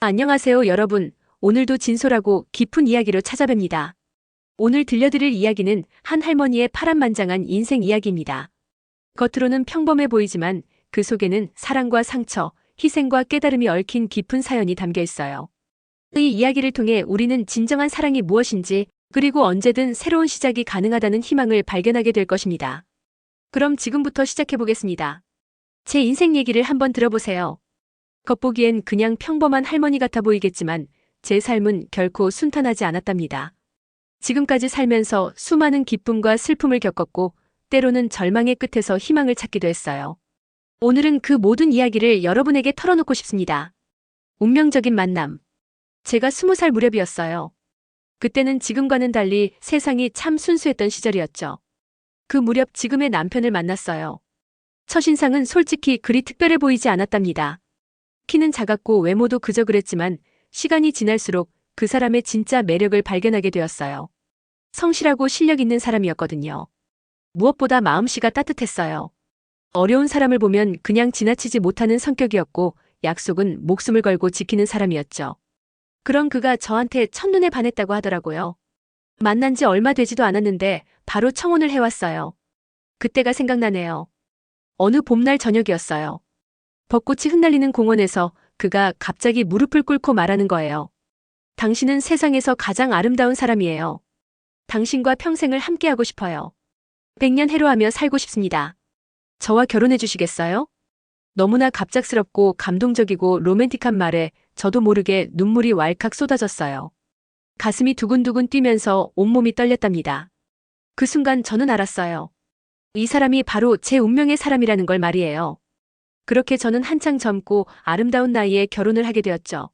안녕하세요, 여러분. 오늘도 진솔하고 깊은 이야기로 찾아뵙니다. 오늘 들려드릴 이야기는 한 할머니의 파란만장한 인생 이야기입니다. 겉으로는 평범해 보이지만 그 속에는 사랑과 상처, 희생과 깨달음이 얽힌 깊은 사연이 담겨 있어요. 이 이야기를 통해 우리는 진정한 사랑이 무엇인지, 그리고 언제든 새로운 시작이 가능하다는 희망을 발견하게 될 것입니다. 그럼 지금부터 시작해 보겠습니다. 제 인생 얘기를 한번 들어보세요. 겉보기엔 그냥 평범한 할머니 같아 보이겠지만 제 삶은 결코 순탄하지 않았답니다. 지금까지 살면서 수많은 기쁨과 슬픔을 겪었고 때로는 절망의 끝에서 희망을 찾기도 했어요. 오늘은 그 모든 이야기를 여러분에게 털어놓고 싶습니다. 운명적인 만남. 제가 20살 무렵이었어요. 그때는 지금과는 달리 세상이 참 순수했던 시절이었죠. 그 무렵 지금의 남편을 만났어요. 첫인상은 솔직히 그리 특별해 보이지 않았답니다. 키는 작았고 외모도 그저 그랬지만 시간이 지날수록 그 사람의 진짜 매력을 발견하게 되었어요. 성실하고 실력 있는 사람이었거든요. 무엇보다 마음씨가 따뜻했어요. 어려운 사람을 보면 그냥 지나치지 못하는 성격이었고 약속은 목숨을 걸고 지키는 사람이었죠. 그런 그가 저한테 첫눈에 반했다고 하더라고요. 만난 지 얼마 되지도 않았는데 바로 청혼을 해왔어요. 그때가 생각나네요. 어느 봄날 저녁이었어요. 벚꽃이 흩날리는 공원에서 그가 갑자기 무릎을 꿇고 말하는 거예요. 당신은 세상에서 가장 아름다운 사람이에요. 당신과 평생을 함께하고 싶어요. 100년 해로하며 살고 싶습니다. 저와 결혼해 주시겠어요? 너무나 갑작스럽고 감동적이고 로맨틱한 말에 저도 모르게 눈물이 왈칵 쏟아졌어요. 가슴이 두근두근 뛰면서 온몸이 떨렸답니다. 그 순간 저는 알았어요. 이 사람이 바로 제 운명의 사람이라는 걸 말이에요. 그렇게 저는 한창 젊고 아름다운 나이에 결혼을 하게 되었죠.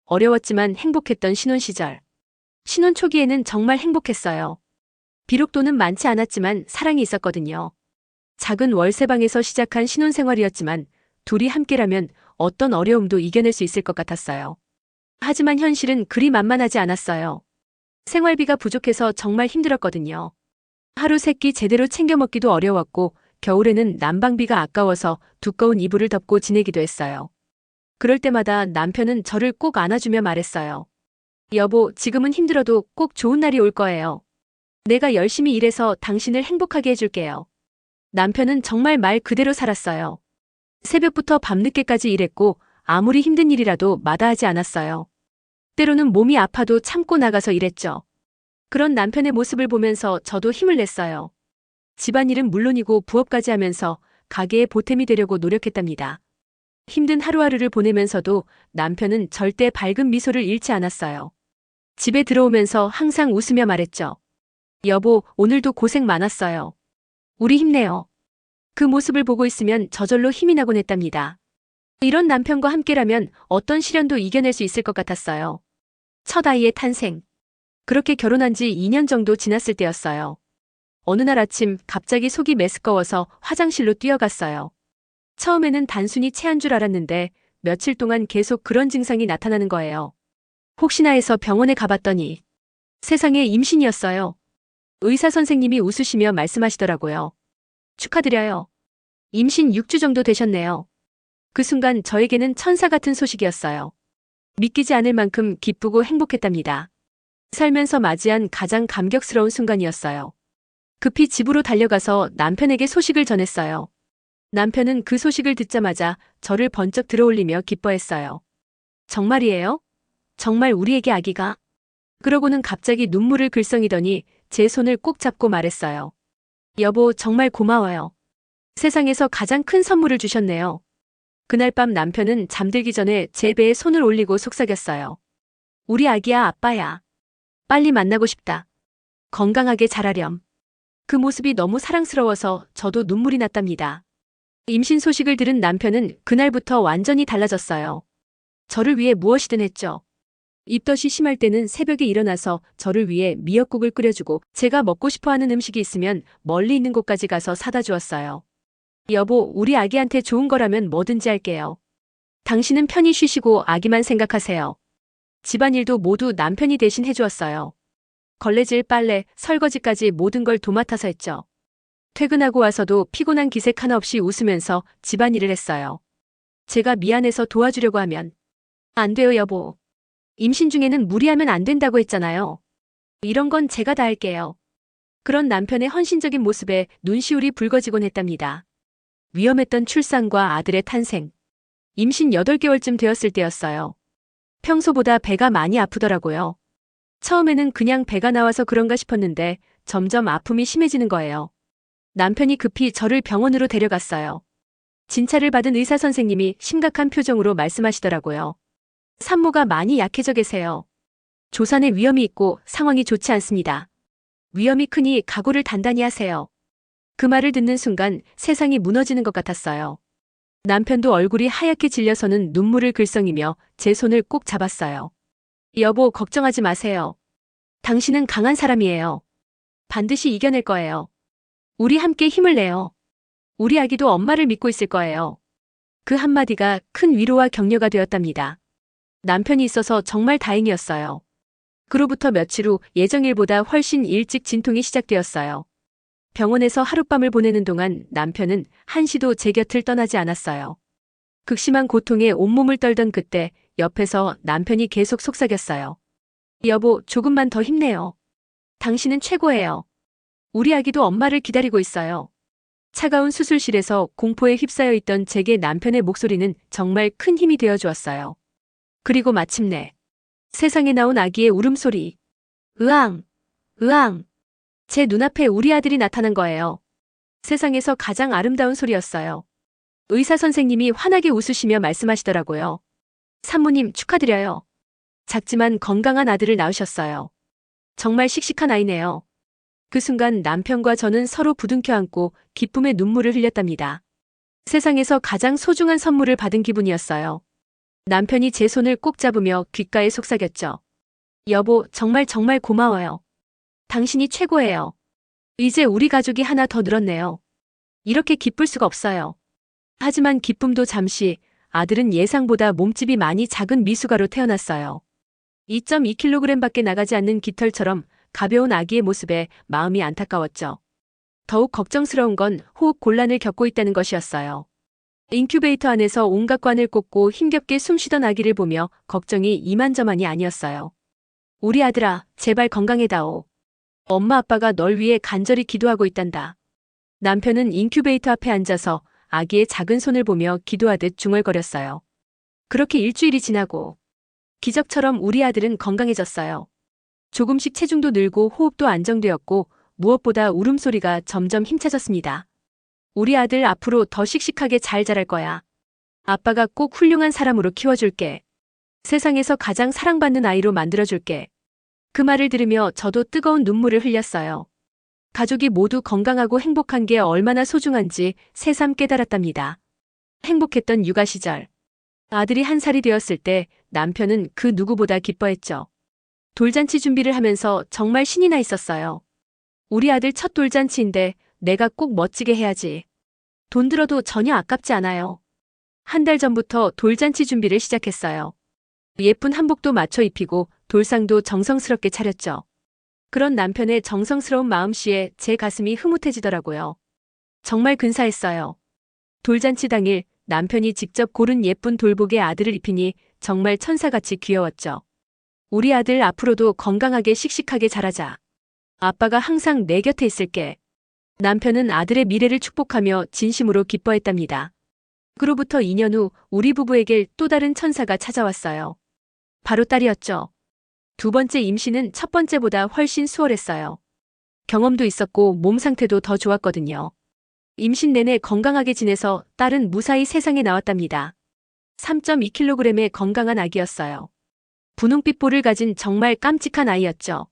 어려웠지만 행복했던 신혼 시절. 신혼 초기에는 정말 행복했어요. 비록 돈은 많지 않았지만 사랑이 있었거든요. 작은 월세방에서 시작한 신혼생활이었지만 둘이 함께라면 어떤 어려움도 이겨낼 수 있을 것 같았어요. 하지만 현실은 그리 만만하지 않았어요. 생활비가 부족해서 정말 힘들었거든요. 하루 세 끼 제대로 챙겨 먹기도 어려웠고 겨울에는 난방비가 아까워서 두꺼운 이불을 덮고 지내기도 했어요. 그럴 때마다 남편은 저를 꼭 안아주며 말했어요. 여보, 지금은 힘들어도 꼭 좋은 날이 올 거예요. 내가 열심히 일해서 당신을 행복하게 해줄게요. 남편은 정말 말 그대로 살았어요. 새벽부터 밤늦게까지 일했고 아무리 힘든 일이라도 마다하지 않았어요. 때로는 몸이 아파도 참고 나가서 일했죠. 그런 남편의 모습을 보면서 저도 힘을 냈어요. 집안일은 물론이고 부업까지 하면서 가게에 보탬이 되려고 노력했답니다. 힘든 하루하루를 보내면서도 남편은 절대 밝은 미소를 잃지 않았어요. 집에 들어오면서 항상 웃으며 말했죠. 여보, 오늘도 고생 많았어요. 우리 힘내요. 그 모습을 보고 있으면 저절로 힘이 나곤 했답니다. 이런 남편과 함께라면 어떤 시련도 이겨낼 수 있을 것 같았어요. 첫 아이의 탄생. 그렇게 결혼한 지 2년 정도 지났을 때였어요. 어느 날 아침 갑자기 속이 메스꺼워서 화장실로 뛰어갔어요. 처음에는 단순히 체한 줄 알았는데 며칠 동안 계속 그런 증상이 나타나는 거예요. 혹시나 해서 병원에 가봤더니 세상에 임신이었어요. 의사 선생님이 웃으시며 말씀하시더라고요. 축하드려요. 임신 6주 정도 되셨네요. 그 순간 저에게는 천사 같은 소식이었어요. 믿기지 않을 만큼 기쁘고 행복했답니다. 살면서 맞이한 가장 감격스러운 순간이었어요. 급히 집으로 달려가서 남편에게 소식을 전했어요. 남편은 그 소식을 듣자마자 저를 번쩍 들어올리며 기뻐했어요. 정말이에요? 정말 우리에게 아기가? 그러고는 갑자기 눈물을 글썽이더니 제 손을 꼭 잡고 말했어요. 여보, 정말 고마워요. 세상에서 가장 큰 선물을 주셨네요. 그날 밤 남편은 잠들기 전에 제 배에 손을 올리고 속삭였어요. 우리 아기야, 아빠야. 빨리 만나고 싶다. 건강하게 자라렴. 그 모습이 너무 사랑스러워서 저도 눈물이 났답니다. 임신 소식을 들은 남편은 그날부터 완전히 달라졌어요. 저를 위해 무엇이든 했죠. 입덧이 심할 때는 새벽에 일어나서 저를 위해 미역국을 끓여주고 제가 먹고 싶어하는 음식이 있으면 멀리 있는 곳까지 가서 사다 주었어요. 여보, 우리 아기한테 좋은 거라면 뭐든지 할게요. 당신은 편히 쉬시고 아기만 생각하세요. 집안일도 모두 남편이 대신 해주었어요. 걸레질, 빨래, 설거지까지 모든 걸 도맡아서 했죠. 퇴근하고 와서도 피곤한 기색 하나 없이 웃으면서 집안일을 했어요. 제가 미안해서 도와주려고 하면 안 돼요, 여보. 임신 중에는 무리하면 안 된다고 했잖아요. 이런 건 제가 다 할게요. 그런 남편의 헌신적인 모습에 눈시울이 붉어지곤 했답니다. 위험했던 출산과 아들의 탄생. 임신 8개월쯤 되었을 때였어요. 평소보다 배가 많이 아프더라고요. 처음에는 그냥 배가 나와서 그런가 싶었는데 점점 아픔이 심해지는 거예요. 남편이 급히 저를 병원으로 데려갔어요. 진찰을 받은 의사 선생님이 심각한 표정으로 말씀하시더라고요. 산모가 많이 약해져 계세요. 조산에 위험이 있고 상황이 좋지 않습니다. 위험이 크니 각오를 단단히 하세요. 그 말을 듣는 순간 세상이 무너지는 것 같았어요. 남편도 얼굴이 하얗게 질려서는 눈물을 글썽이며 제 손을 꼭 잡았어요. 여보, 걱정하지 마세요. 당신은 강한 사람이에요. 반드시 이겨낼 거예요. 우리 함께 힘을 내요. 우리 아기도 엄마를 믿고 있을 거예요. 그 한마디가 큰 위로와 격려가 되었답니다. 남편이 있어서 정말 다행이었어요. 그로부터 며칠 후 예정일보다 훨씬 일찍 진통이 시작되었어요. 병원에서 하룻밤을 보내는 동안 남편은 한시도 제 곁을 떠나지 않았어요. 극심한 고통에 온몸을 떨던 그때 옆에서 남편이 계속 속삭였어요. 여보, 조금만 더 힘내요. 당신은 최고예요. 우리 아기도 엄마를 기다리고 있어요. 차가운 수술실에서 공포에 휩싸여 있던 제게 남편의 목소리는 정말 큰 힘이 되어 주었어요. 그리고 마침내 세상에 나온 아기의 울음소리. 으앙, 으앙. 제 눈앞에 우리 아들이 나타난 거예요. 세상에서 가장 아름다운 소리였어요. 의사 선생님이 환하게 웃으시며 말씀하시더라고요. 산모님 축하드려요. 작지만 건강한 아들을 낳으셨어요. 정말 씩씩한 아이네요. 그 순간 남편과 저는 서로 부둥켜 안고 기쁨의 눈물을 흘렸답니다. 세상에서 가장 소중한 선물을 받은 기분이었어요. 남편이 제 손을 꼭 잡으며 귓가에 속삭였죠. 여보, 정말 정말 고마워요. 당신이 최고예요. 이제 우리 가족이 하나 더 늘었네요. 이렇게 기쁠 수가 없어요. 하지만 기쁨도 잠시, 아들은 예상보다 몸집이 많이 작은 미숙아로 태어났어요. 2.2kg밖에 나가지 않는 깃털처럼 가벼운 아기의 모습에 마음이 안타까웠죠. 더욱 걱정스러운 건 호흡 곤란을 겪고 있다는 것이었어요. 인큐베이터 안에서 온갖 관을 꽂고 힘겹게 숨쉬던 아기를 보며 걱정이 이만저만이 아니었어요. 우리 아들아, 제발 건강해다오. 엄마 아빠가 널 위해 간절히 기도하고 있단다. 남편은 인큐베이터 앞에 앉아서 아기의 작은 손을 보며 기도하듯 중얼거렸어요. 그렇게 일주일이 지나고 기적처럼 우리 아들은 건강해졌어요. 조금씩 체중도 늘고 호흡도 안정되었고 무엇보다 울음소리가 점점 힘차졌습니다. 우리 아들 앞으로 더 씩씩하게 잘 자랄 거야. 아빠가 꼭 훌륭한 사람으로 키워줄게. 세상에서 가장 사랑받는 아이로 만들어줄게. 그 말을 들으며 저도 뜨거운 눈물을 흘렸어요. 가족이 모두 건강하고 행복한 게 얼마나 소중한지 새삼 깨달았답니다. 행복했던 육아 시절. 아들이 1살이 되었을 때 남편은 그 누구보다 기뻐했죠. 돌잔치 준비를 하면서 정말 신이 나 있었어요. 우리 아들 첫 돌잔치인데 내가 꼭 멋지게 해야지. 돈 들어도 전혀 아깝지 않아요. 1달 전부터 돌잔치 준비를 시작했어요. 예쁜 한복도 맞춰 입히고 돌상도 정성스럽게 차렸죠. 그런 남편의 정성스러운 마음씨에 제 가슴이 흐뭇해지더라고요. 정말 근사했어요. 돌잔치 당일 남편이 직접 고른 예쁜 돌복에 아들을 입히니 정말 천사같이 귀여웠죠. 우리 아들 앞으로도 건강하게 씩씩하게 자라자. 아빠가 항상 내 곁에 있을게. 남편은 아들의 미래를 축복하며 진심으로 기뻐했답니다. 그로부터 2년 후 우리 부부에게 또 다른 천사가 찾아왔어요. 바로 딸이었죠. 두 번째 임신은 첫 번째보다 훨씬 수월했어요. 경험도 있었고 몸 상태도 더 좋았거든요. 임신 내내 건강하게 지내서 딸은 무사히 세상에 나왔답니다. 3.2kg의 건강한 아기였어요. 분홍빛 볼을 가진 정말 깜찍한 아이였죠.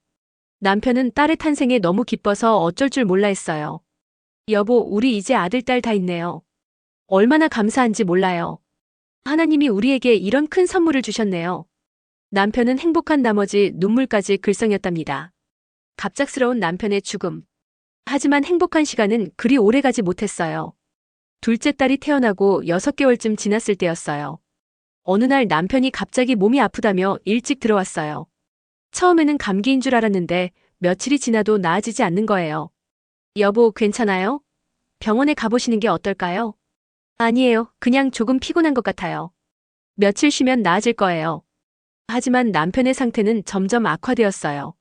남편은 딸의 탄생에 너무 기뻐서 어쩔 줄 몰라 했어요. 여보, 우리 이제 아들, 딸 다 있네요. 얼마나 감사한지 몰라요. 하나님이 우리에게 이런 큰 선물을 주셨네요. 남편은 행복한 나머지 눈물까지 글썽였답니다. 갑작스러운 남편의 죽음. 하지만 행복한 시간은 그리 오래가지 못했어요. 둘째 딸이 태어나고 6개월쯤 지났을 때였어요. 어느 날 남편이 갑자기 몸이 아프다며 일찍 들어왔어요. 처음에는 감기인 줄 알았는데 며칠이 지나도 나아지지 않는 거예요. 여보, 괜찮아요? 병원에 가보시는 게 어떨까요? 아니에요. 그냥 조금 피곤한 것 같아요. 며칠 쉬면 나아질 거예요. 하지만 남편의 상태는 점점 악화되었어요.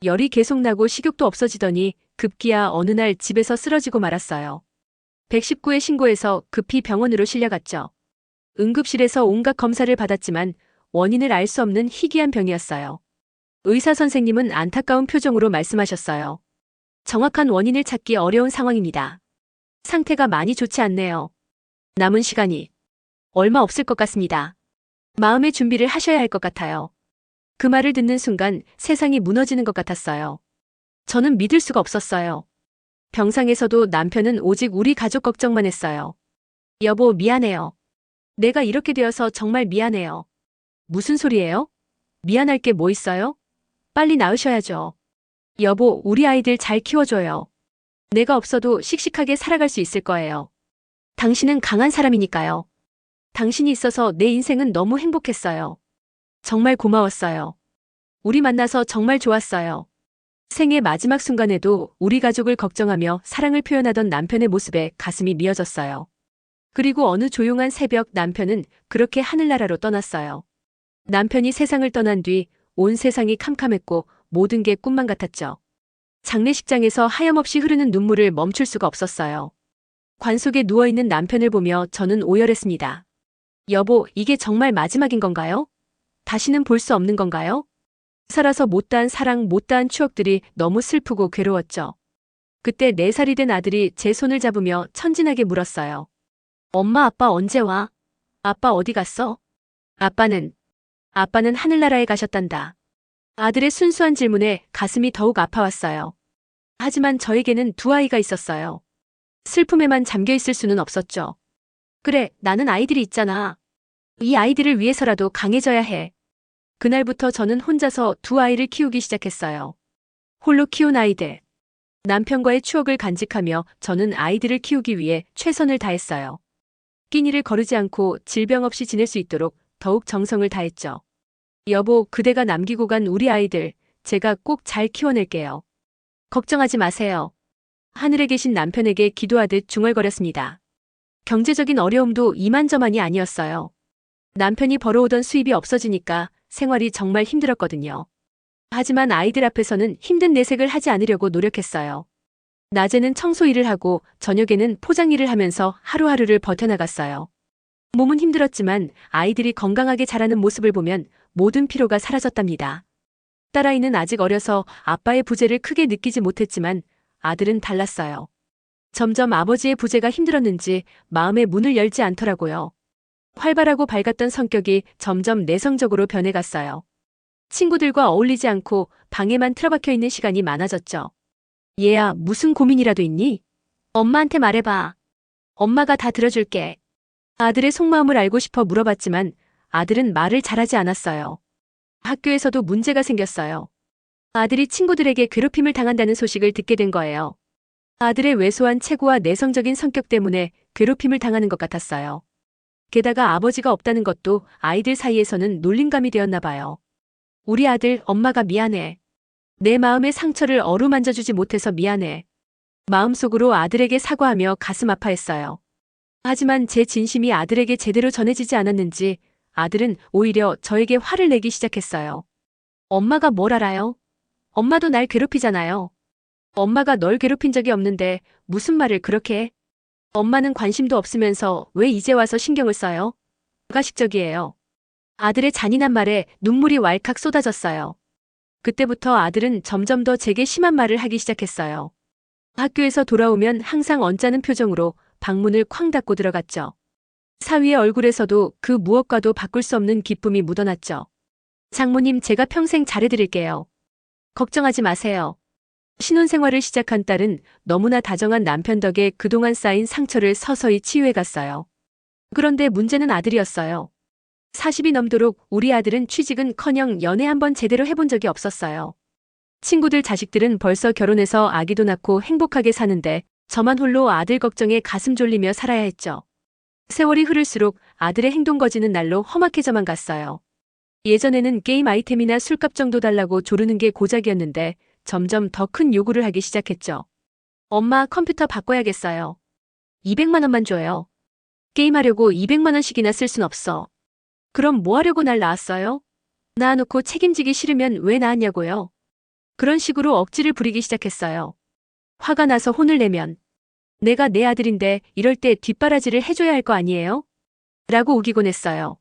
열이 계속 나고 식욕도 없어지더니 급기야 어느 날 집에서 쓰러지고 말았어요. 119에 신고해서 급히 병원으로 실려갔죠. 응급실에서 온갖 검사를 받았지만 원인을 알 수 없는 희귀한 병이었어요. 의사 선생님은 안타까운 표정으로 말씀하셨어요. 정확한 원인을 찾기 어려운 상황입니다. 상태가 많이 좋지 않네요. 남은 시간이 얼마 없을 것 같습니다. 마음의 준비를 하셔야 할 것 같아요. 그 말을 듣는 순간 세상이 무너지는 것 같았어요. 저는 믿을 수가 없었어요. 병상에서도 남편은 오직 우리 가족 걱정만 했어요. 여보, 미안해요. 내가 이렇게 되어서 정말 미안해요. 무슨 소리예요? 미안할 게 뭐 있어요? 빨리 나으셔야죠. 여보, 우리 아이들 잘 키워줘요. 내가 없어도 씩씩하게 살아갈 수 있을 거예요. 당신은 강한 사람이니까요. 당신이 있어서 내 인생은 너무 행복했어요. 정말 고마웠어요. 우리 만나서 정말 좋았어요. 생의 마지막 순간에도 우리 가족을 걱정하며 사랑을 표현하던 남편의 모습에 가슴이 미어졌어요. 그리고 어느 조용한 새벽 남편은 그렇게 하늘나라로 떠났어요. 남편이 세상을 떠난 뒤 온 세상이 캄캄했고 모든 게 꿈만 같았죠. 장례식장에서 하염없이 흐르는 눈물을 멈출 수가 없었어요. 관 속에 누워있는 남편을 보며 저는 오열했습니다. 여보, 이게 정말 마지막인 건가요? 다시는 볼 수 없는 건가요? 살아서 못다한 사랑, 못다한 추억들이 너무 슬프고 괴로웠죠. 그때 4살이 된 아들이 제 손을 잡으며 천진하게 물었어요. 엄마, 아빠 언제 와? 아빠 어디 갔어? 아빠는 하늘나라에 가셨단다. 아들의 순수한 질문에 가슴이 더욱 아파왔어요. 하지만 저에게는 2아이가 있었어요. 슬픔에만 잠겨 있을 수는 없었죠. 그래, 나는 아이들이 있잖아. 이 아이들을 위해서라도 강해져야 해. 그날부터 저는 혼자서 2아이를 키우기 시작했어요. 홀로 키운 아이들. 남편과의 추억을 간직하며 저는 아이들을 키우기 위해 최선을 다했어요. 끼니를 거르지 않고 질병 없이 지낼 수 있도록 더욱 정성을 다했죠. 여보, 그대가 남기고 간 우리 아이들, 제가 꼭 잘 키워낼게요. 걱정하지 마세요. 하늘에 계신 남편에게 기도하듯 중얼거렸습니다. 경제적인 어려움도 이만저만이 아니었어요. 남편이 벌어오던 수입이 없어지니까 생활이 정말 힘들었거든요. 하지만 아이들 앞에서는 힘든 내색을 하지 않으려고 노력했어요. 낮에는 청소 일을 하고 저녁에는 포장 일을 하면서 하루하루를 버텨나갔어요. 몸은 힘들었지만 아이들이 건강하게 자라는 모습을 보면 모든 피로가 사라졌답니다. 딸아이는 아직 어려서 아빠의 부재를 크게 느끼지 못했지만 아들은 달랐어요. 점점 아버지의 부재가 힘들었는지 마음의 문을 열지 않더라고요. 활발하고 밝았던 성격이 점점 내성적으로 변해갔어요. 친구들과 어울리지 않고 방에만 틀어박혀 있는 시간이 많아졌죠. 얘야, 무슨 고민이라도 있니? 엄마한테 말해봐. 엄마가 다 들어줄게. 아들의 속마음을 알고 싶어 물어봤지만 아들은 말을 잘하지 않았어요. 학교에서도 문제가 생겼어요. 아들이 친구들에게 괴롭힘을 당한다는 소식을 듣게 된 거예요. 아들의 왜소한 체구와 내성적인 성격 때문에 괴롭힘을 당하는 것 같았어요. 게다가 아버지가 없다는 것도 아이들 사이에서는 놀림감이 되었나 봐요. 우리 아들, 엄마가 미안해. 내 마음의 상처를 어루만져주지 못해서 미안해. 마음속으로 아들에게 사과하며 가슴 아파했어요. 하지만 제 진심이 아들에게 제대로 전해지지 않았는지 아들은 오히려 저에게 화를 내기 시작했어요. 엄마가 뭘 알아요? 엄마도 날 괴롭히잖아요. 엄마가 널 괴롭힌 적이 없는데 무슨 말을 그렇게 해? 엄마는 관심도 없으면서 왜 이제 와서 신경을 써요? 가식적이에요. 아들의 잔인한 말에 눈물이 왈칵 쏟아졌어요. 그때부터 아들은 점점 더 제게 심한 말을 하기 시작했어요. 학교에서 돌아오면 항상 언짢은 표정으로 방문을 쾅 닫고 들어갔죠. 사위의 얼굴에서도 그 무엇과도 바꿀 수 없는 기쁨이 묻어났죠. 장모님, 제가 평생 잘해드릴게요. 걱정하지 마세요. 신혼생활을 시작한 딸은 너무나 다정한 남편 덕에 그동안 쌓인 상처를 서서히 치유해갔어요. 그런데 문제는 아들이었어요. 40이 넘도록 우리 아들은 취직은커녕 연애 한번 제대로 해본 적이 없었어요. 친구들 자식들은 벌써 결혼해서 아기도 낳고 행복하게 사는데 저만 홀로 아들 걱정에 가슴 졸리며 살아야 했죠. 세월이 흐를수록 아들의 행동 거지는 날로 험악해져만 갔어요. 예전에는 게임 아이템이나 술값 정도 달라고 조르는 게 고작이었는데 점점 더 큰 요구를 하기 시작했죠. 엄마, 컴퓨터 바꿔야겠어요. 200만 원만 줘요. 게임하려고 200만 원씩이나 쓸 순 없어. 그럼 뭐 하려고 날 낳았어요? 낳아놓고 책임지기 싫으면 왜 낳았냐고요? 그런 식으로 억지를 부리기 시작했어요. 화가 나서 혼을 내면 내가 내 아들인데 이럴 때 뒷바라지를 해줘야 할 거 아니에요? 라고 우기곤 했어요.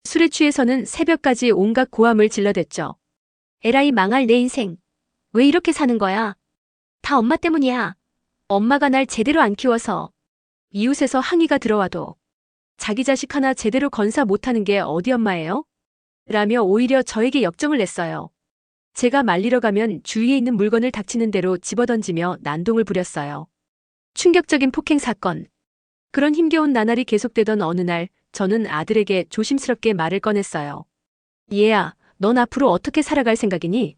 술에 취해서는 새벽까지 온갖 고함을 질러댔죠. 에라이 망할 내 인생. 왜 이렇게 사는 거야? 다 엄마 때문이야. 엄마가 날 제대로 안 키워서. 이웃에서 항의가 들어와도 자기 자식 하나 제대로 건사 못하는 게 어디 엄마예요? 라며 오히려 저에게 역정을 냈어요. 제가 말리러 가면 주위에 있는 물건을 닥치는 대로 집어던지며 난동을 부렸어요. 충격적인 폭행 사건. 그런 힘겨운 나날이 계속되던 어느 날 저는 아들에게 조심스럽게 말을 꺼냈어요. 얘야, 넌 앞으로 어떻게 살아갈 생각이니?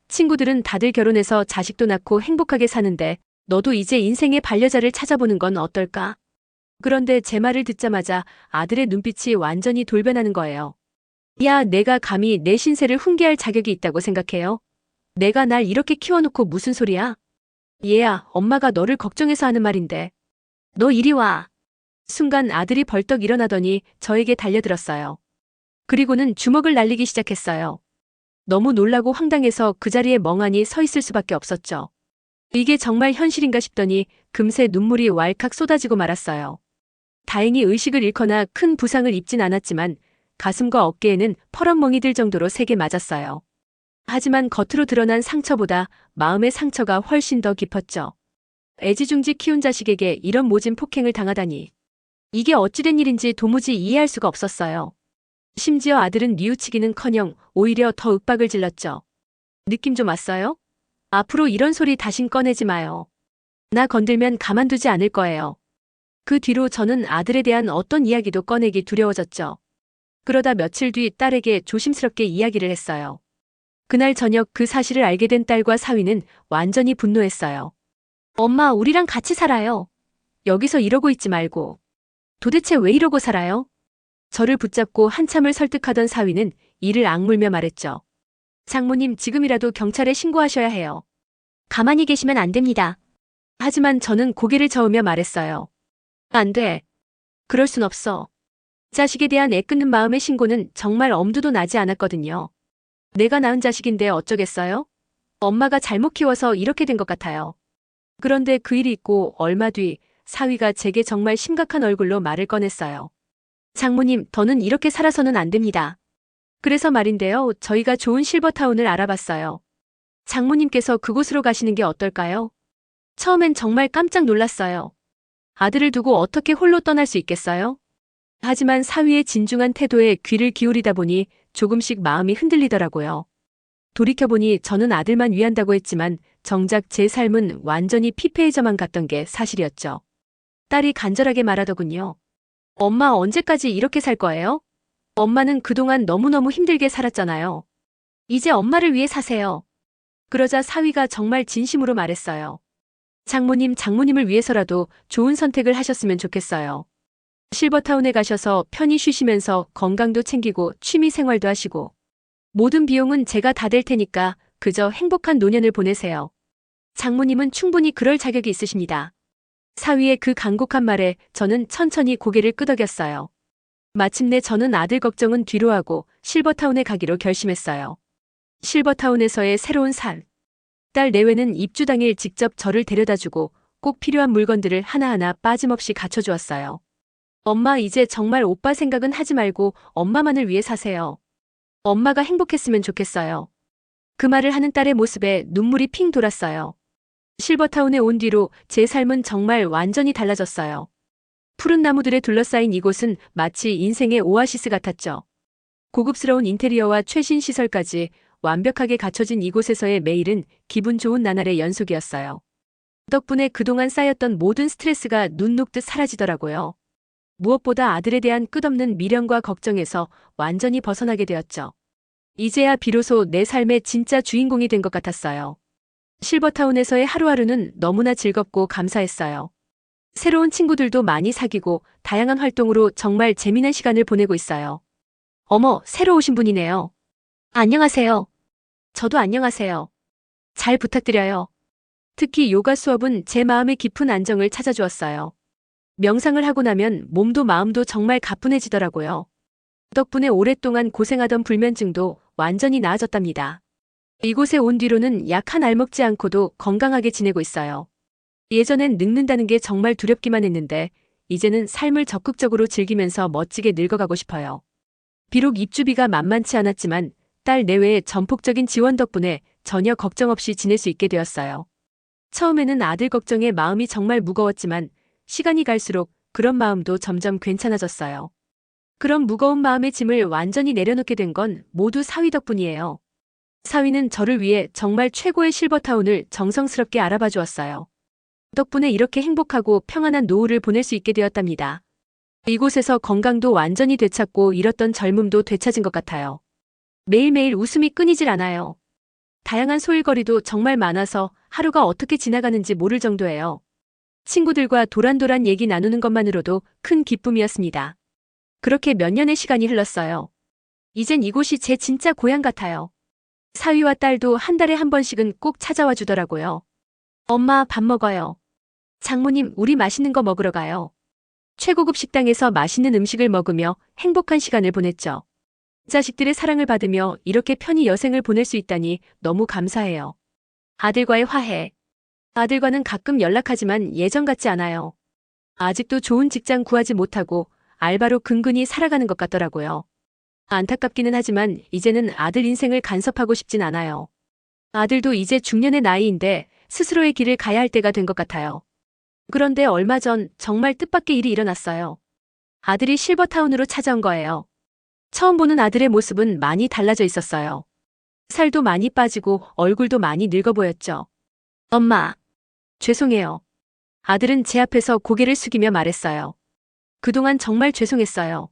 친구들은 다들 결혼해서 자식도 낳고 행복하게 사는데 너도 이제 인생의 반려자를 찾아보는 건 어떨까? 그런데 제 말을 듣자마자 아들의 눈빛이 완전히 돌변하는 거예요. 야, 내가 감히 내 신세를 훈계할 자격이 있다고 생각해요? 내가 날 이렇게 키워놓고 무슨 소리야? 얘야, 엄마가 너를 걱정해서 하는 말인데. 너 이리 와. 순간 아들이 벌떡 일어나더니 저에게 달려들었어요. 그리고는 주먹을 날리기 시작했어요. 너무 놀라고 황당해서 그 자리에 멍하니 서 있을 수밖에 없었죠. 이게 정말 현실인가 싶더니 금세 눈물이 왈칵 쏟아지고 말았어요. 다행히 의식을 잃거나 큰 부상을 입진 않았지만 가슴과 어깨에는 펄럭멍이 들 정도로 세게 맞았어요. 하지만 겉으로 드러난 상처보다 마음의 상처가 훨씬 더 깊었죠. 애지중지 키운 자식에게 이런 모진 폭행을 당하다니. 이게 어찌된 일인지 도무지 이해할 수가 없었어요. 심지어 아들은 뉘우치기는커녕 오히려 더 윽박을 질렀죠. 느낌 좀 왔어요? 앞으로 이런 소리 다신 꺼내지 마요. 나 건들면 가만두지 않을 거예요. 그 뒤로 저는 아들에 대한 어떤 이야기도 꺼내기 두려워졌죠. 그러다 며칠 뒤 딸에게 조심스럽게 이야기를 했어요. 그날 저녁 그 사실을 알게 된 딸과 사위는 완전히 분노했어요. 엄마, 우리랑 같이 살아요. 여기서 이러고 있지 말고. 도대체 왜 이러고 살아요? 저를 붙잡고 한참을 설득하던 사위는 이를 악물며 말했죠. 장모님, 지금이라도 경찰에 신고하셔야 해요. 가만히 계시면 안 됩니다. 하지만 저는 고개를 저으며 말했어요. 안 돼. 그럴 순 없어. 자식에 대한 애끓는 마음의 신고는 정말 엄두도 나지 않았거든요. 내가 낳은 자식인데 어쩌겠어요? 엄마가 잘못 키워서 이렇게 된 것 같아요. 그런데 그 일이 있고 얼마 뒤 사위가 제게 정말 심각한 얼굴로 말을 꺼냈어요. 장모님, 더는 이렇게 살아서는 안 됩니다. 그래서 말인데요, 저희가 좋은 실버타운을 알아봤어요. 장모님께서 그곳으로 가시는 게 어떨까요? 처음엔 정말 깜짝 놀랐어요. 아들을 두고 어떻게 홀로 떠날 수 있겠어요? 하지만 사위의 진중한 태도에 귀를 기울이다 보니 조금씩 마음이 흔들리더라고요. 돌이켜보니 저는 아들만 위한다고 했지만 정작 제 삶은 완전히 피폐해져만 갔던 게 사실이었죠. 딸이 간절하게 말하더군요. 엄마, 언제까지 이렇게 살 거예요? 엄마는 그동안 너무너무 힘들게 살았잖아요. 이제 엄마를 위해 사세요. 그러자 사위가 정말 진심으로 말했어요. 장모님을 위해서라도 좋은 선택을 하셨으면 좋겠어요. 실버타운에 가셔서 편히 쉬시면서 건강도 챙기고 취미 생활도 하시고 모든 비용은 제가 다 댈 테니까 그저 행복한 노년을 보내세요. 장모님은 충분히 그럴 자격이 있으십니다. 사위의 그 간곡한 말에 저는 천천히 고개를 끄덕였어요. 마침내 저는 아들 걱정은 뒤로 하고 실버타운에 가기로 결심했어요. 실버타운에서의 새로운 삶. 딸 내외는 입주 당일 직접 저를 데려다주고 꼭 필요한 물건들을 하나하나 빠짐없이 갖춰주었어요. 엄마, 이제 정말 오빠 생각은 하지 말고 엄마만을 위해 사세요. 엄마가 행복했으면 좋겠어요. 그 말을 하는 딸의 모습에 눈물이 핑 돌았어요. 실버타운에 온 뒤로 제 삶은 정말 완전히 달라졌어요. 푸른 나무들에 둘러싸인 이곳은 마치 인생의 오아시스 같았죠. 고급스러운 인테리어와 최신 시설까지 완벽하게 갖춰진 이곳에서의 매일은 기분 좋은 나날의 연속이었어요. 덕분에 그동안 쌓였던 모든 스트레스가 눈 녹듯 사라지더라고요. 무엇보다 아들에 대한 끝없는 미련과 걱정에서 완전히 벗어나게 되었죠. 이제야 비로소 내 삶의 진짜 주인공이 된 것 같았어요. 실버타운에서의 하루하루는 너무나 즐겁고 감사했어요. 새로운 친구들도 많이 사귀고 다양한 활동으로 정말 재미난 시간을 보내고 있어요. 어머, 새로 오신 분이네요. 안녕하세요. 저도 안녕하세요. 잘 부탁드려요. 특히 요가 수업은 제 마음의 깊은 안정을 찾아주었어요. 명상을 하고 나면 몸도 마음도 정말 가뿐해지더라고요. 덕분에 오랫동안 고생하던 불면증도 완전히 나아졌답니다. 이곳에 온 뒤로는 약 한 알 먹지 않고도 건강하게 지내고 있어요. 예전엔 늙는다는 게 정말 두렵기만 했는데 이제는 삶을 적극적으로 즐기면서 멋지게 늙어가고 싶어요. 비록 입주비가 만만치 않았지만 딸 내외의 전폭적인 지원 덕분에 전혀 걱정 없이 지낼 수 있게 되었어요. 처음에는 아들 걱정에 마음이 정말 무거웠지만 시간이 갈수록 그런 마음도 점점 괜찮아졌어요. 그런 무거운 마음의 짐을 완전히 내려놓게 된 건 모두 사위 덕분이에요. 사위는 저를 위해 정말 최고의 실버타운을 정성스럽게 알아봐 주었어요. 덕분에 이렇게 행복하고 평안한 노후를 보낼 수 있게 되었답니다. 이곳에서 건강도 완전히 되찾고 잃었던 젊음도 되찾은 것 같아요. 매일매일 웃음이 끊이질 않아요. 다양한 소일거리도 정말 많아서 하루가 어떻게 지나가는지 모를 정도예요. 친구들과 도란도란 얘기 나누는 것만으로도 큰 기쁨이었습니다. 그렇게 몇 년의 시간이 흘렀어요. 이젠 이곳이 제 진짜 고향 같아요. 사위와 딸도 한 달에 한 번씩은 꼭 찾아와 주더라고요. 엄마, 밥 먹어요. 장모님, 우리 맛있는 거 먹으러 가요. 최고급 식당에서 맛있는 음식을 먹으며 행복한 시간을 보냈죠. 자식들의 사랑을 받으며 이렇게 편히 여생을 보낼 수 있다니 너무 감사해요. 아들과의 화해. 아들과는 가끔 연락하지만 예전 같지 않아요. 아직도 좋은 직장 구하지 못하고 알바로 근근히 살아가는 것 같더라고요. 안타깝기는 하지만 이제는 아들 인생을 간섭하고 싶진 않아요. 아들도 이제 중년의 나이인데 스스로의 길을 가야 할 때가 된 것 같아요. 그런데 얼마 전 정말 뜻밖의 일이 일어났어요. 아들이 실버타운으로 찾아온 거예요. 처음 보는 아들의 모습은 많이 달라져 있었어요. 살도 많이 빠지고 얼굴도 많이 늙어 보였죠. 엄마, 죄송해요. 아들은 제 앞에서 고개를 숙이며 말했어요. 그동안 정말 죄송했어요.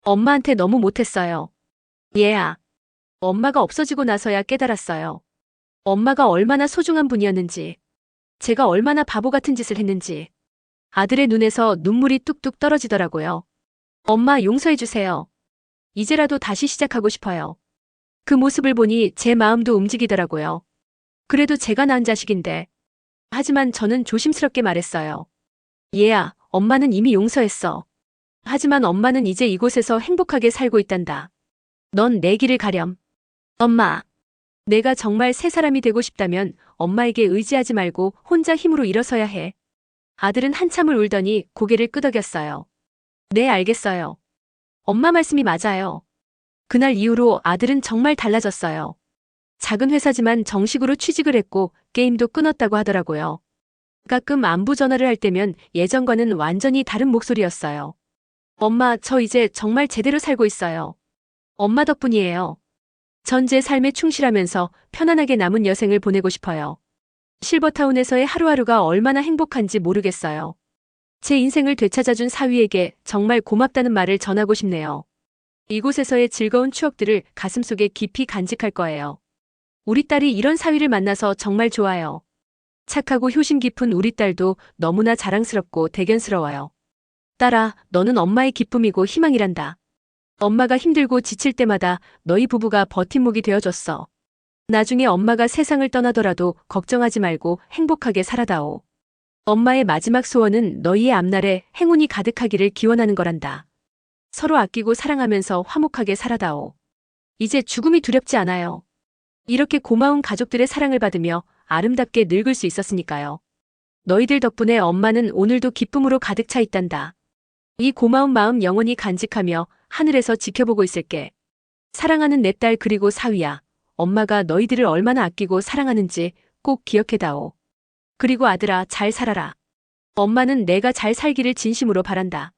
엄마한테 너무 못했어요. 얘야. 엄마가 없어지고 나서야 깨달았어요. 엄마가 얼마나 소중한 분이었는지, 제가 얼마나 바보 같은 짓을 했는지. 아들의 눈에서 눈물이 뚝뚝 떨어지더라고요. 엄마, 용서해주세요. 이제라도 다시 시작하고 싶어요. 그 모습을 보니 제 마음도 움직이더라고요. 그래도 제가 낳은 자식인데. 하지만 저는 조심스럽게 말했어요. 얘야, 엄마는 이미 용서했어. 하지만 엄마는 이제 이곳에서 행복하게 살고 있단다. 넌 내 길을 가렴. 엄마, 내가 정말 새 사람이 되고 싶다면 엄마에게 의지하지 말고 혼자 힘으로 일어서야 해. 아들은 한참을 울더니 고개를 끄덕였어요. 네, 알겠어요. 엄마 말씀이 맞아요. 그날 이후로 아들은 정말 달라졌어요. 작은 회사지만 정식으로 취직을 했고 게임도 끊었다고 하더라고요. 가끔 안부 전화를 할 때면 예전과는 완전히 다른 목소리였어요. 엄마, 저 이제 정말 제대로 살고 있어요. 엄마 덕분이에요. 전 제 삶에 충실하면서 편안하게 남은 여생을 보내고 싶어요. 실버타운에서의 하루하루가 얼마나 행복한지 모르겠어요. 제 인생을 되찾아준 사위에게 정말 고맙다는 말을 전하고 싶네요. 이곳에서의 즐거운 추억들을 가슴속에 깊이 간직할 거예요. 우리 딸이 이런 사위를 만나서 정말 좋아요. 착하고 효심 깊은 우리 딸도 너무나 자랑스럽고 대견스러워요. 딸아, 너는 엄마의 기쁨이고 희망이란다. 엄마가 힘들고 지칠 때마다 너희 부부가 버팀목이 되어줬어. 나중에 엄마가 세상을 떠나더라도 걱정하지 말고 행복하게 살아다오. 엄마의 마지막 소원은 너희의 앞날에 행운이 가득하기를 기원하는 거란다. 서로 아끼고 사랑하면서 화목하게 살아다오. 이제 죽음이 두렵지 않아요. 이렇게 고마운 가족들의 사랑을 받으며 아름답게 늙을 수 있었으니까요. 너희들 덕분에 엄마는 오늘도 기쁨으로 가득 차 있단다. 이 고마운 마음 영원히 간직하며 하늘에서 지켜보고 있을게. 사랑하는 내 딸 그리고 사위야. 엄마가 너희들을 얼마나 아끼고 사랑하는지 꼭 기억해다오. 그리고 아들아, 잘 살아라. 엄마는 내가 잘 살기를 진심으로 바란다.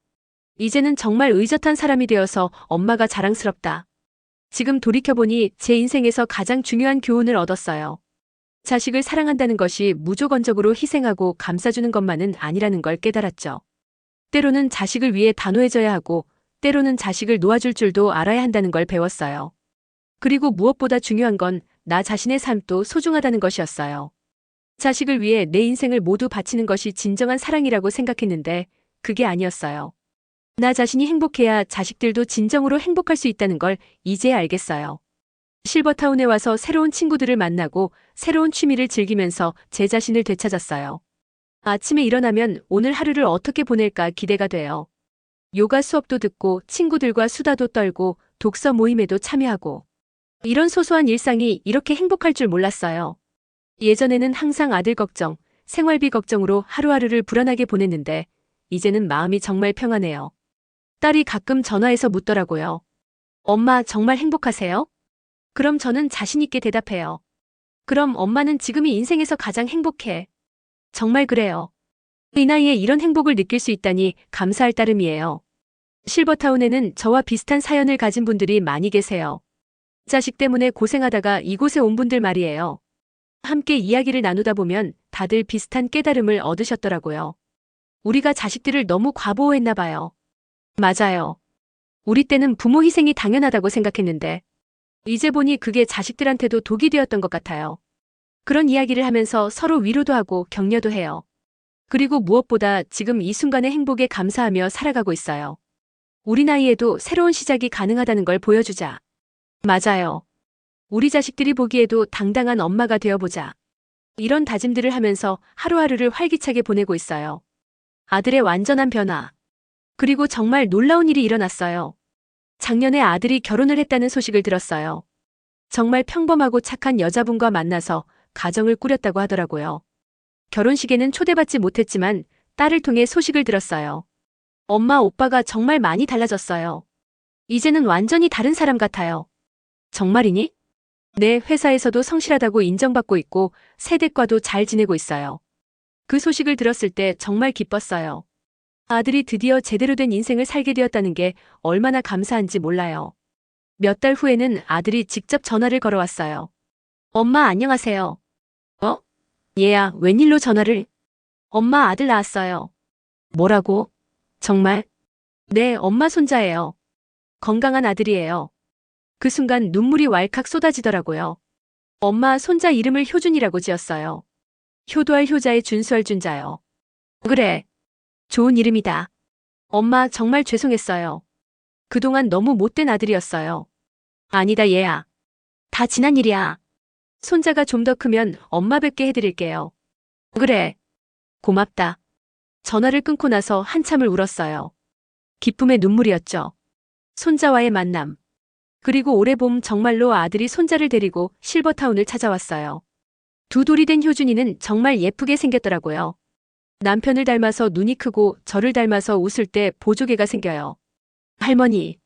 이제는 정말 의젓한 사람이 되어서 엄마가 자랑스럽다. 지금 돌이켜보니 제 인생에서 가장 중요한 교훈을 얻었어요. 자식을 사랑한다는 것이 무조건적으로 희생하고 감싸주는 것만은 아니라는 걸 깨달았죠. 때로는 자식을 위해 단호해져야 하고 때로는 자식을 놓아줄 줄도 알아야 한다는 걸 배웠어요. 그리고 무엇보다 중요한 건 나 자신의 삶도 소중하다는 것이었어요. 자식을 위해 내 인생을 모두 바치는 것이 진정한 사랑이라고 생각했는데 그게 아니었어요. 나 자신이 행복해야 자식들도 진정으로 행복할 수 있다는 걸 이제야 알겠어요. 실버타운에 와서 새로운 친구들을 만나고 새로운 취미를 즐기면서 제 자신을 되찾았어요. 아침에 일어나면 오늘 하루를 어떻게 보낼까 기대가 돼요. 요가 수업도 듣고 친구들과 수다도 떨고 독서 모임에도 참여하고. 이런 소소한 일상이 이렇게 행복할 줄 몰랐어요. 예전에는 항상 아들 걱정, 생활비 걱정으로 하루하루를 불안하게 보냈는데 이제는 마음이 정말 평안해요. 딸이 가끔 전화해서 묻더라고요. 엄마 정말 행복하세요? 그럼 저는 자신 있게 대답해요. 그럼 엄마는 지금이 인생에서 가장 행복해. 정말 그래요. 이 나이에 이런 행복을 느낄 수 있다니 감사할 따름이에요. 실버타운에는 저와 비슷한 사연을 가진 분들이 많이 계세요. 자식 때문에 고생하다가 이곳에 온 분들 말이에요. 함께 이야기를 나누다 보면 다들 비슷한 깨달음을 얻으셨더라고요. 우리가 자식들을 너무 과보호했나 봐요. 맞아요. 우리 때는 부모 희생이 당연하다고 생각했는데 이제 보니 그게 자식들한테도 독이 되었던 것 같아요. 그런 이야기를 하면서 서로 위로도 하고 격려도 해요. 그리고 무엇보다 지금 이 순간의 행복에 감사하며 살아가고 있어요. 우리 나이에도 새로운 시작이 가능하다는 걸 보여주자. 맞아요. 우리 자식들이 보기에도 당당한 엄마가 되어보자. 이런 다짐들을 하면서 하루하루를 활기차게 보내고 있어요. 아들의 완전한 변화. 그리고 정말 놀라운 일이 일어났어요. 작년에 아들이 결혼을 했다는 소식을 들었어요. 정말 평범하고 착한 여자분과 만나서 가정을 꾸렸다고 하더라고요. 결혼식에는 초대받지 못했지만 딸을 통해 소식을 들었어요. 엄마, 오빠가 정말 많이 달라졌어요. 이제는 완전히 다른 사람 같아요. 정말이니? 네, 회사에서도 성실하다고 인정받고 있고 세댁과도 잘 지내고 있어요. 그 소식을 들었을 때 정말 기뻤어요. 아들이 드디어 제대로 된 인생을 살게 되었다는 게 얼마나 감사한지 몰라요. 몇 달 후에는 아들이 직접 전화를 걸어왔어요. 엄마, 안녕하세요. 어? 얘야, 웬일로 전화를? 엄마, 아들 낳았어요. 뭐라고? 정말? 네, 엄마 손자예요. 건강한 아들이에요. 그 순간 눈물이 왈칵 쏟아지더라고요. 엄마 손자 이름을 효준이라고 지었어요. 효도할 효자에 준수할 준자요. 그래. 좋은 이름이다. 엄마 정말 죄송했어요. 그동안 너무 못된 아들이었어요. 아니다 얘야. 다 지난 일이야. 손자가 좀 더 크면 엄마 뵙게 해드릴게요. 그래. 고맙다. 전화를 끊고 나서 한참을 울었어요. 기쁨의 눈물이었죠. 손자와의 만남. 그리고 올해 봄 정말로 아들이 손자를 데리고 실버타운을 찾아왔어요. 두 돌이 된 효준이는 정말 예쁘게 생겼더라고요. 남편을 닮아서 눈이 크고 저를 닮아서 웃을 때 보조개가 생겨요. 할머니.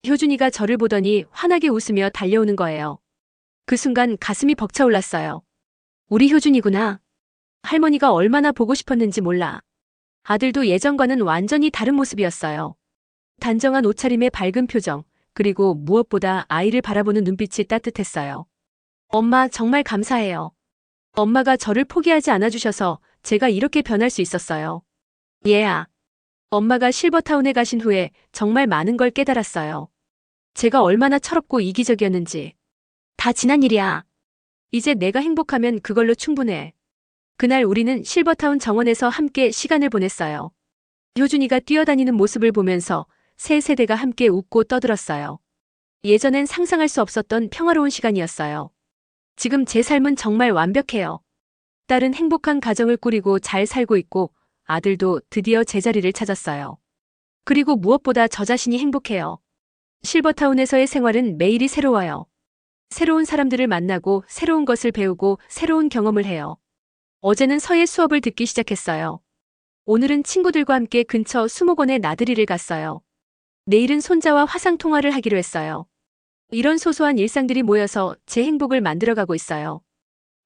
효준이가 저를 보더니 환하게 웃으며 달려오는 거예요. 그 순간 가슴이 벅차올랐어요. 우리 효준이구나. 할머니가 얼마나 보고 싶었는지 몰라. 아들도 예전과는 완전히 다른 모습이었어요. 단정한 옷차림의 밝은 표정, 그리고 무엇보다 아이를 바라보는 눈빛이 따뜻했어요. 엄마 정말 감사해요. 엄마가 저를 포기하지 않아주셔서 제가 이렇게 변할 수 있었어요. 얘야. 엄마가 실버타운에 가신 후에 정말 많은 걸 깨달았어요. 제가 얼마나 철없고 이기적이었는지. 다 지난 일이야. 이제 내가 행복하면 그걸로 충분해. 그날 우리는 실버타운 정원에서 함께 시간을 보냈어요. 효준이가 뛰어다니는 모습을 보면서 세 세대가 함께 웃고 떠들었어요. 예전엔 상상할 수 없었던 평화로운 시간이었어요. 지금 제 삶은 정말 완벽해요. 딸은 행복한 가정을 꾸리고 잘 살고 있고 아들도 드디어 제자리를 찾았어요. 그리고 무엇보다 저 자신이 행복해요. 실버타운에서의 생활은 매일이 새로워요. 새로운 사람들을 만나고 새로운 것을 배우고 새로운 경험을 해요. 어제는 서예 수업을 듣기 시작했어요. 오늘은 친구들과 함께 근처 수목원에 나들이를 갔어요. 내일은 손자와 화상 통화를 하기로 했어요. 이런 소소한 일상들이 모여서 제 행복을 만들어가고 있어요.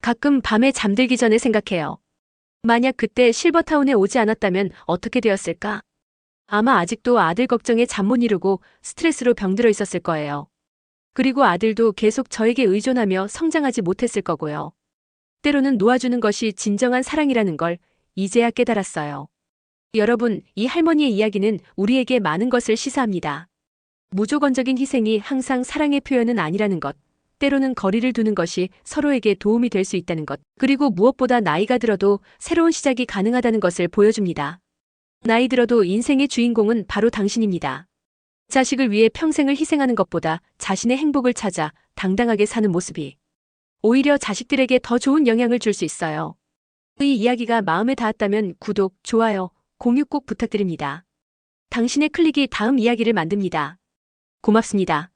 가끔 밤에 잠들기 전에 생각해요. 만약 그때 실버타운에 오지 않았다면 어떻게 되었을까? 아마 아직도 아들 걱정에 잠 못 이루고 스트레스로 병들어 있었을 거예요. 그리고 아들도 계속 저에게 의존하며 성장하지 못했을 거고요. 때로는 놓아주는 것이 진정한 사랑이라는 걸 이제야 깨달았어요. 여러분, 이 할머니의 이야기는 우리에게 많은 것을 시사합니다. 무조건적인 희생이 항상 사랑의 표현은 아니라는 것, 때로는 거리를 두는 것이 서로에게 도움이 될 수 있다는 것, 그리고 무엇보다 나이가 들어도 새로운 시작이 가능하다는 것을 보여줍니다. 나이 들어도 인생의 주인공은 바로 당신입니다. 자식을 위해 평생을 희생하는 것보다 자신의 행복을 찾아 당당하게 사는 모습이 오히려 자식들에게 더 좋은 영향을 줄 수 있어요. 이 이야기가 마음에 닿았다면 구독, 좋아요, 공유 꼭 부탁드립니다. 당신의 클릭이 다음 이야기를 만듭니다. 고맙습니다.